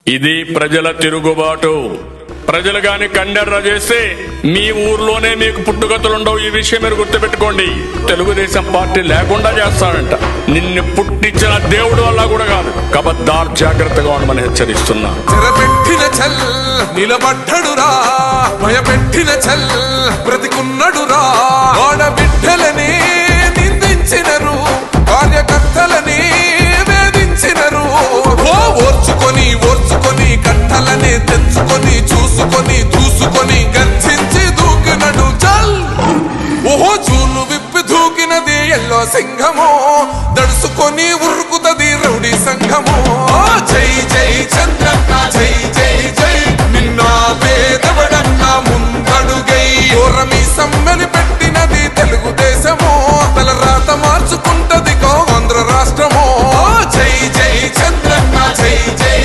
ఇది ప్రజల తిరుగుబాటు. ప్రజలు గాని కండెర్ర చేస్తే మీ ఊర్లోనే మీకు పుట్టుగతులుండవు. ఈ విషయం మీరు గుర్తుపెట్టుకోండి. తెలుగుదేశం పార్టీ లేకుండా చేస్తాడంట. నిన్ను పుట్టించిన దేవుడు వల్ల కూడా కాదు. కబద్దార్, జాగ్రత్తగా ఉండమని హెచ్చరిస్తున్నా. చెరపెట్టిన చల్ నిలబడ్డడురా, భయపెట్టిన చల్ బ్రతికున్నడురా. ఆడబిడ్డలని నిందించినరు, కార్యకర్తలని